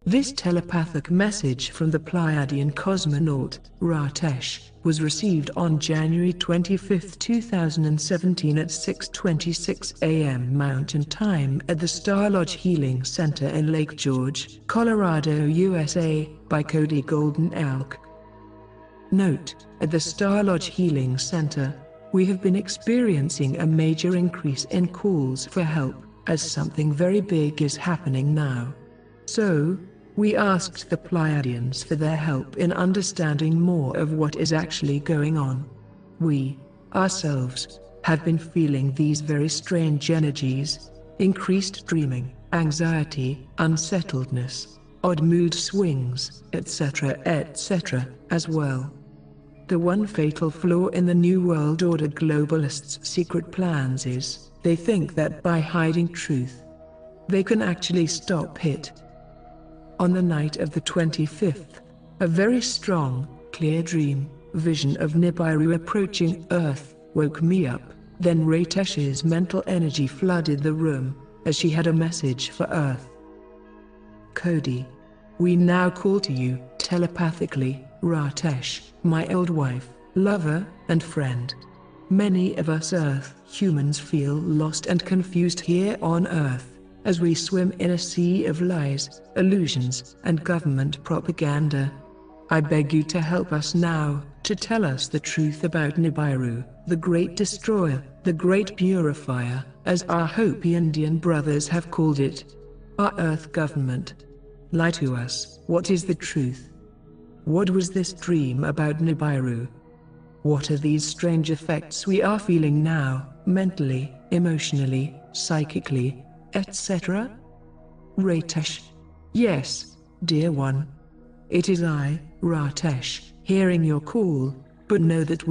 This telepathic message from the Pleiadian cosmonaut, Ratesh, was received on January 25, 2017 at 6:26 a.m. Mountain Time at the Star Lodge Healing Center in Lake George, Colorado, USA, by Cody Golden Elk. Note: at the Star Lodge Healing Center, we have been experiencing a major increase in calls for help, as something very big is happening now. So, we asked the Pleiadians for their help in understanding more of what is actually going on. We, ourselves, have been feeling these very strange energies: increased dreaming, anxiety, unsettledness, odd mood swings, etc., as well. The one fatal flaw in the New World Order globalists' secret plans is, they think that by hiding truth, they can actually stop it. On the night of the 25th, a very strong, clear dream, vision of Nibiru approaching Earth, woke me up. Then Ratesh's mental energy flooded the room, as she had a message for Earth. Cody, we now call to you, telepathically, Ratesh, my old wife, lover, and friend. Many of us Earth humans feel lost and confused here on Earth, as we swim in a sea of lies, illusions, and government propaganda. I beg you to help us now, to tell us the truth about Nibiru, the Great Destroyer, the Great Purifier, as our Hopi Indian brothers have called it. Our Earth government. Lie to us. What is the truth? What was this dream about Nibiru? What are these strange effects we are feeling now, mentally, emotionally, psychically, etc.? Ratesh. Yes, dear one. It is I, Ratesh, hearing your call, but know that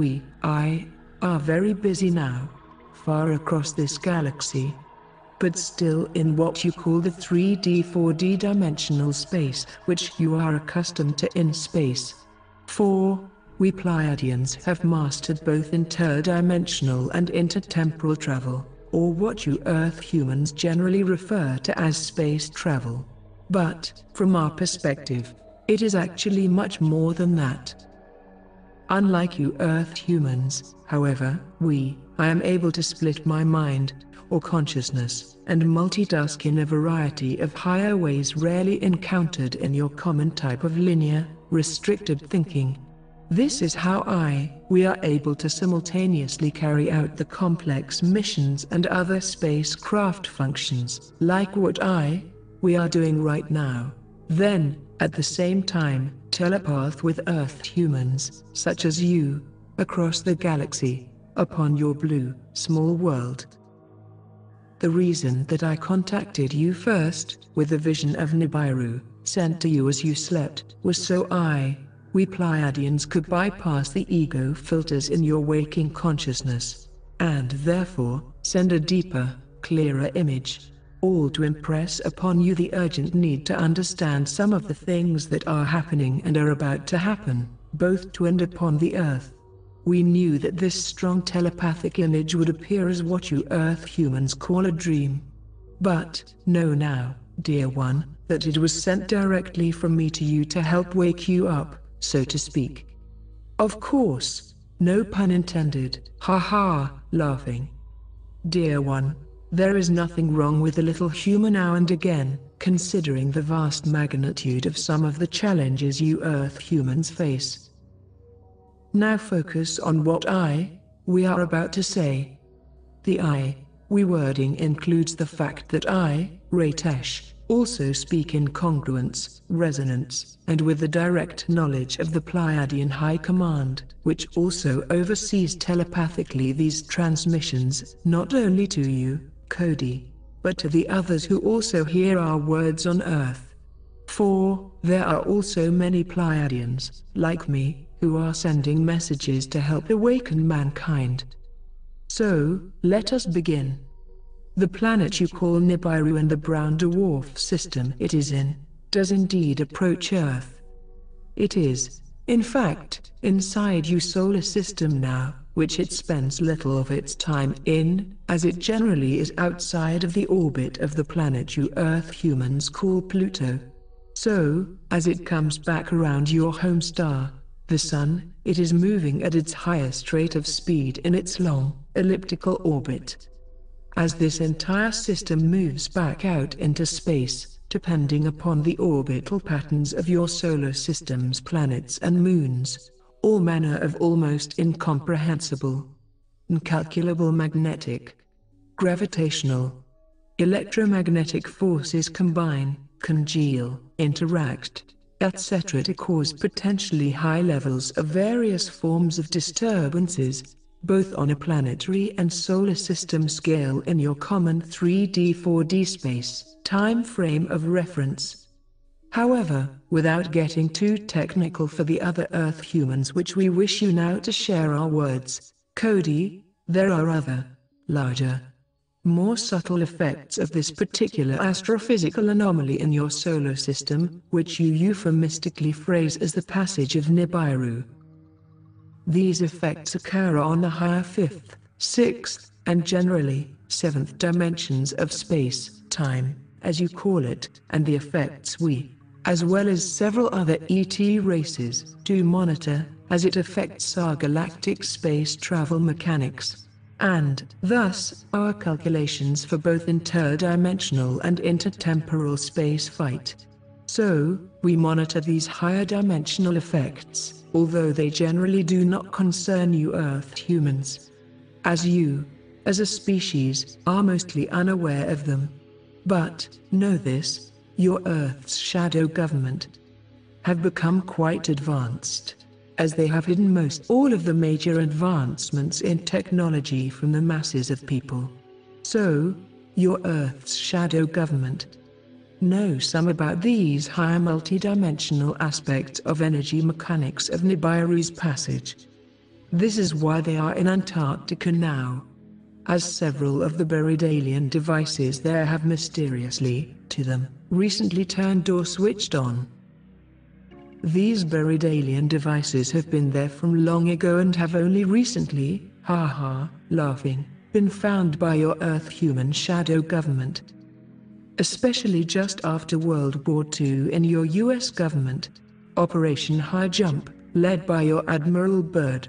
I, are very busy now, far across this galaxy, but still in what you call the 3D 4D dimensional space, which you are accustomed to in space. For, we Pleiadians have mastered both interdimensional and intertemporal travel, or what you Earth humans generally refer to as space travel. But, from our perspective, it is actually much more than that. Unlike you Earth humans, however, I am able to split my mind, or consciousness, and multitask in a variety of higher ways rarely encountered in your common type of linear, restricted thinking. This is how we are able to simultaneously carry out the complex missions and other spacecraft functions, like what we are doing right now. Then, at the same time, telepath with Earth humans, such as you, across the galaxy, upon your blue, small world. The reason that I contacted you first, with the vision of Nibiru, sent to you as you slept, was so we Pleiadians could bypass the ego filters in your waking consciousness, and therefore, send a deeper, clearer image, all to impress upon you the urgent need to understand some of the things that are happening and are about to happen, both to and upon the Earth. We knew that this strong telepathic image would appear as what you Earth humans call a dream. But, know now, dear one, that it was sent directly from me to you to help wake you up, so to speak. Of course, no pun intended, ha, laughing. Dear one, there is nothing wrong with a little humor now and again, considering the vast magnitude of some of the challenges you Earth humans face. Now focus on what we are about to say. The we wording includes the fact that Ratesh, also speak in congruence, resonance, and with the direct knowledge of the Pleiadian High Command, which also oversees telepathically these transmissions, not only to you, Cody, but to the others who also hear our words on Earth. For, there are also many Pleiadians, like me, who are sending messages to help awaken mankind. So, let us begin. The planet you call Nibiru and the Brown Dwarf system it is in, does indeed approach Earth. It is, in fact, inside your solar system now, which it spends little of its time in, as it generally is outside of the orbit of the planet you Earth humans call Pluto. So, as it comes back around your home star, the Sun, it is moving at its highest rate of speed in its long, elliptical orbit. As this entire system moves back out into space, depending upon the orbital patterns of your solar system's planets and moons, all manner of almost incomprehensible, incalculable magnetic, gravitational, electromagnetic forces combine, congeal, interact, etc. to cause potentially high levels of various forms of disturbances, both on a planetary and solar system scale in your common 3D/4D space time frame of reference. However, without getting too technical for the other Earth humans, which we wish you now to share our words, Cody, there are other, larger, more subtle effects of this particular astrophysical anomaly in your solar system, which you euphemistically phrase as the passage of Nibiru. These effects occur on the higher fifth, sixth, and generally, seventh dimensions of space, time, as you call it, and the effects we, as well as several other ET races, do monitor, as it affects our galactic space travel mechanics, and, thus, our calculations for both interdimensional and intertemporal space flight. So, we monitor these higher dimensional effects, although they generally do not concern you Earth humans, as you, as a species, are mostly unaware of them. But, know this, your Earth's shadow government have become quite advanced, as they have hidden most all of the major advancements in technology from the masses of people. So, your Earth's shadow government know some about these higher multidimensional aspects of energy mechanics of Nibiru's passage. This is why they are in Antarctica now, as several of the buried alien devices there have mysteriously, to them, recently turned or switched on. These buried alien devices have been there from long ago and have only recently, laughing, been found by your Earth human shadow government. Especially just after World War II in your US government, Operation High Jump, led by your Admiral Byrd.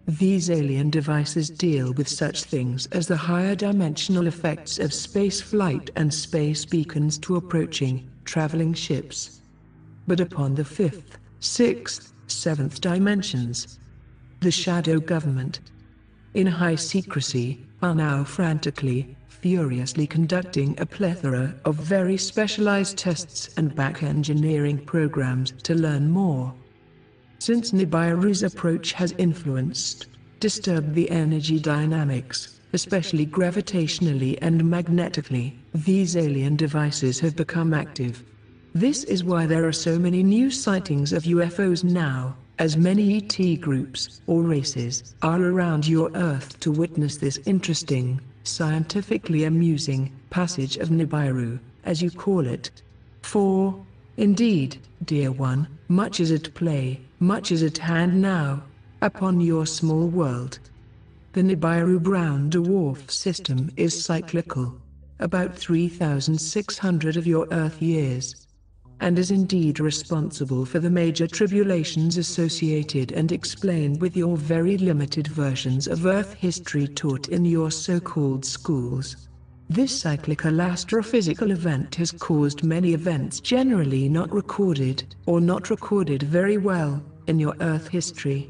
These alien devices deal with such things as the higher dimensional effects of space flight and space beacons to approaching, traveling ships. But upon the fifth, sixth, seventh dimensions, the shadow government, in high secrecy, are now frantically, furiously conducting a plethora of very specialized tests and back-engineering programs to learn more. Since Nibiru's approach has influenced, disturbed the energy dynamics, especially gravitationally and magnetically, these alien devices have become active. This is why there are so many new sightings of UFOs now, as many ET groups or races are around your Earth to witness this interesting, scientifically amusing passage of Nibiru, as you call it. For, indeed, dear one, much is at play, much is at hand now, upon your small world. The Nibiru Brown Dwarf system is cyclical, about 3,600 of your Earth years, and is indeed responsible for the major tribulations associated and explained with your very limited versions of Earth history taught in your so-called schools. This cyclical astrophysical event has caused many events generally not recorded, or not recorded very well, in your Earth history.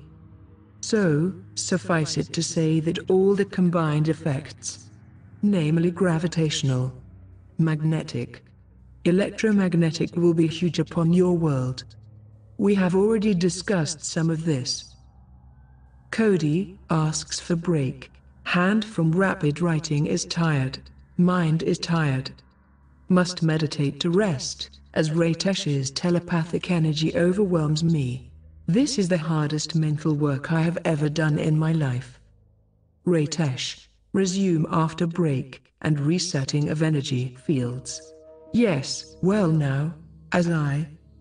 So, suffice it to say that all the combined effects, namely gravitational, magnetic, electromagnetic, will be huge upon your world. We have already discussed some of this. Cody asks for break. Hand from rapid writing is tired. Mind is tired. Must meditate to rest, as Ratesh's telepathic energy overwhelms me. This is the hardest mental work I have ever done in my life. Ratesh, resume after break, and resetting of energy fields. Yes, well now, as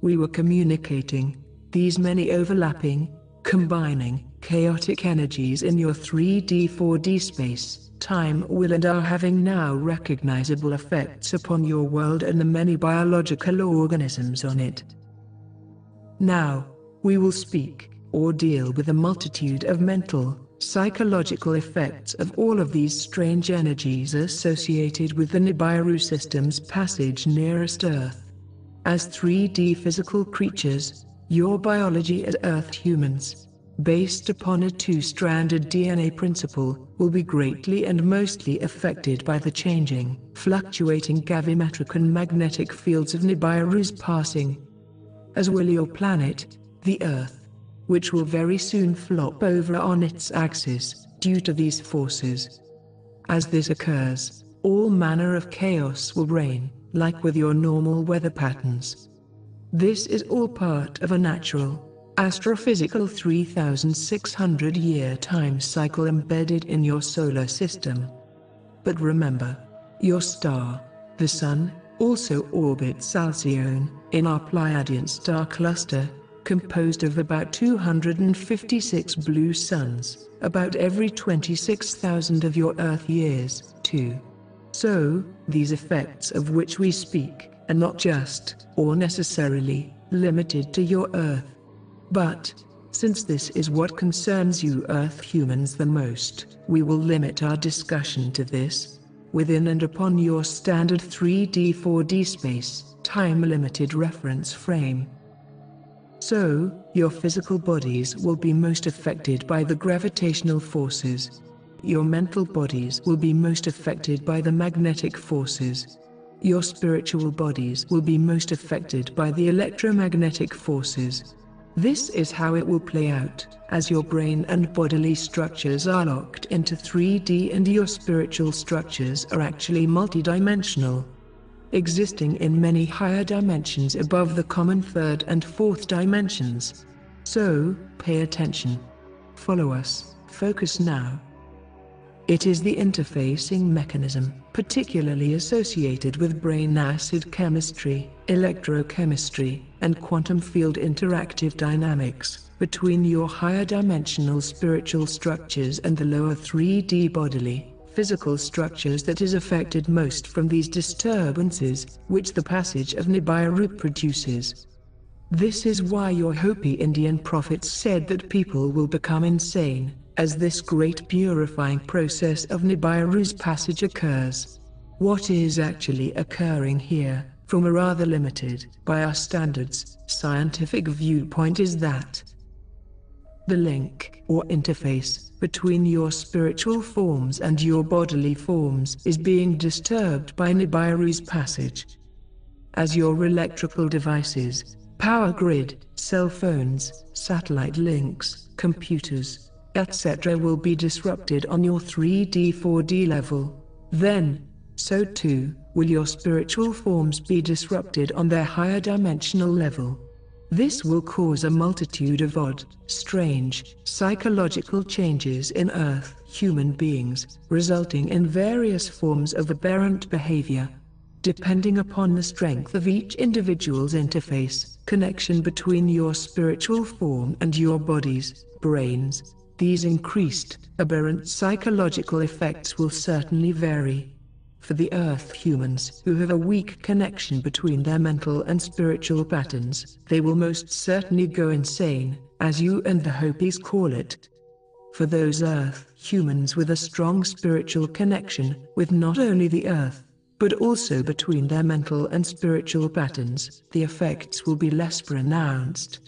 we were communicating, these many overlapping, combining, chaotic energies in your 3D/4D space, time will and are having now recognizable effects upon your world and the many biological organisms on it. Now, we will speak, or deal with a multitude of mental, psychological effects of all of these strange energies associated with the Nibiru system's passage nearest Earth. As 3D physical creatures, your biology as Earth humans, based upon a two-stranded DNA principle, will be greatly and mostly affected by the changing, fluctuating gravimetric and magnetic fields of Nibiru's passing. As will your planet, the Earth, which will very soon flop over on its axis, due to these forces. As this occurs, all manner of chaos will reign, like with your normal weather patterns. This is all part of a natural, astrophysical 3,600-year time cycle embedded in your solar system. But remember, your star, the Sun, also orbits Alcyone, in our Pleiadian star cluster, composed of about 256 blue suns, about every 26,000 of your Earth years, too. So, these effects of which we speak, are not just, or necessarily, limited to your Earth. But, since this is what concerns you Earth humans the most, we will limit our discussion to this, within and upon your standard 3D 4D space, time-limited reference frame. So, your physical bodies will be most affected by the gravitational forces. Your mental bodies will be most affected by the magnetic forces. Your spiritual bodies will be most affected by the electromagnetic forces. This is how it will play out, as your brain and bodily structures are locked into 3D and your spiritual structures are actually multidimensional, existing in many higher dimensions above the common third and fourth dimensions. So, pay attention. Follow us, focus now. It is the interfacing mechanism, particularly associated with brain acid chemistry, electrochemistry, and quantum field interactive dynamics, between your higher dimensional spiritual structures and the lower 3D bodily, physical structures that is affected most from these disturbances, which the passage of Nibiru produces. This is why your Hopi Indian prophets said that people will become insane, as this great purifying process of Nibiru's passage occurs. What is actually occurring here, from a rather limited, by our standards, scientific viewpoint is that the link, or interface, between your spiritual forms and your bodily forms is being disturbed by Nibiru's passage. As your electrical devices, power grid, cell phones, satellite links, computers, etc. will be disrupted on your 3D 4D level, then, so too, will your spiritual forms be disrupted on their higher dimensional level. This will cause a multitude of odd, strange, psychological changes in Earth human beings, resulting in various forms of aberrant behavior. Depending upon the strength of each individual's interface, connection between your spiritual form and your bodies, brains, these increased, aberrant psychological effects will certainly vary. For the Earth humans who have a weak connection between their mental and spiritual patterns, they will most certainly go insane, as you and the Hopis call it. For those Earth humans with a strong spiritual connection with not only the Earth, but also between their mental and spiritual patterns, the effects will be less pronounced.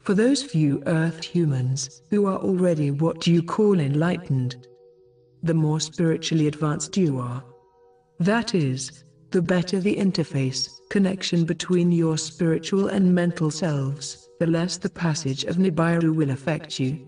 For those few Earth humans who are already what you call enlightened, the more spiritually advanced you are, that is, the better the interface, connection between your spiritual and mental selves, the less the passage of Nibiru will affect you.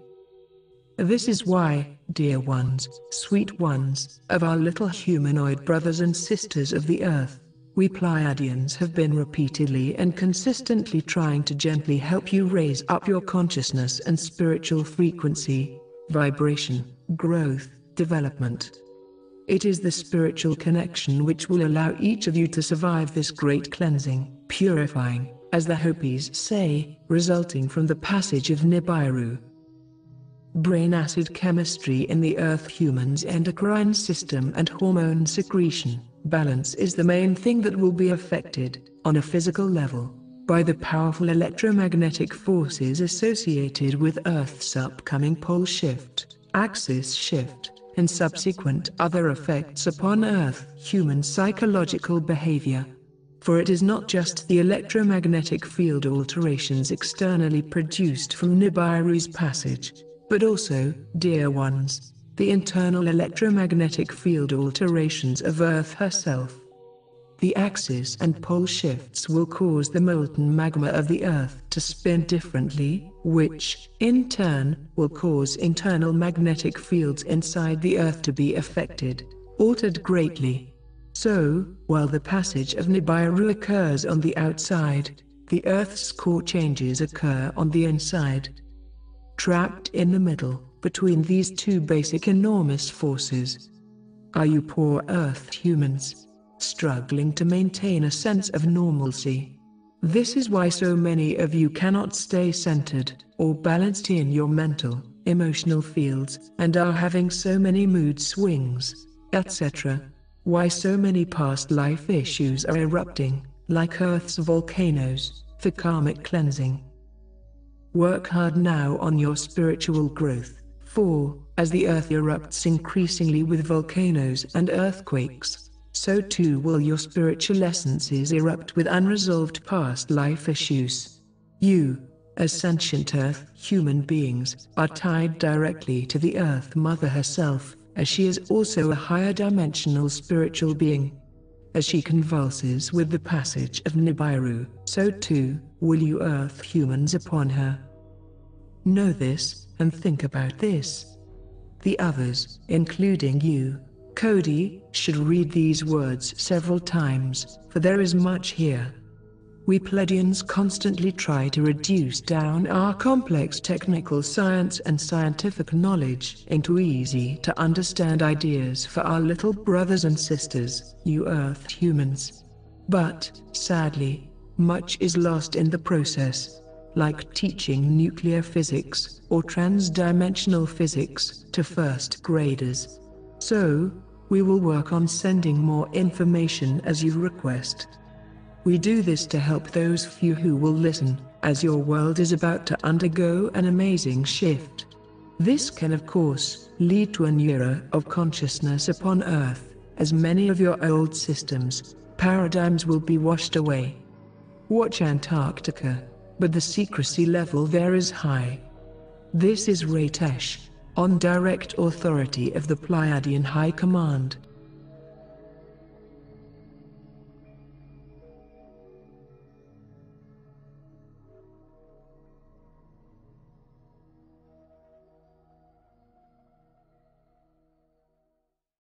This is why, dear ones, sweet ones, of our little humanoid brothers and sisters of the Earth, we Pleiadians have been repeatedly and consistently trying to gently help you raise up your consciousness and spiritual frequency, vibration, growth, development. It is the spiritual connection which will allow each of you to survive this great cleansing, purifying, as the Hopis say, resulting from the passage of Nibiru. brain acid chemistry in the Earth humans' endocrine system and hormone secretion, balance is the main thing that will be affected, on a physical level, by the powerful electromagnetic forces associated with Earth's upcoming pole shift, axis shift, and subsequent other effects upon Earth human psychological behavior. For it is not just the electromagnetic field alterations externally produced from Nibiru's passage, but also, dear ones, the internal electromagnetic field alterations of Earth herself. The axis and pole shifts will cause the molten magma of the Earth to spin differently, which, in turn, will cause internal magnetic fields inside the Earth to be affected, altered greatly. So, while the passage of Nibiru occurs on the outside, the Earth's core changes occur on the inside. Trapped in the middle, between these two basic enormous forces, are you poor Earth humans, struggling to maintain a sense of normalcy. This is why so many of you cannot stay centered, or balanced in your mental, emotional fields, and are having so many mood swings, etc. Why so many past life issues are erupting, like Earth's volcanoes, for karmic cleansing. Work hard now on your spiritual growth, for, as the Earth erupts increasingly with volcanoes and earthquakes, so too will your spiritual essences erupt with unresolved past life issues. You, as sentient Earth human beings, are tied directly to the Earth Mother herself, as she is also a higher dimensional spiritual being. As she convulses with the passage of Nibiru, so too will you Earth humans upon her. Know this, and think about this. The others, including you, Cody, should read these words several times, for there is much here. We Pleiadians constantly try to reduce down our complex technical science and scientific knowledge into easy-to-understand ideas for our little brothers and sisters, you Earth humans. But, sadly, much is lost in the process, like teaching nuclear physics or trans-dimensional physics to first graders. So, we will work on sending more information as you request. We do this to help those few who will listen, as your world is about to undergo an amazing shift. This can of course lead to a new era of consciousness upon Earth, as many of your old systems, paradigms will be washed away. Watch Antarctica, but the secrecy level there is high. This is Ratesh, on direct authority of the Pleiadian High Command.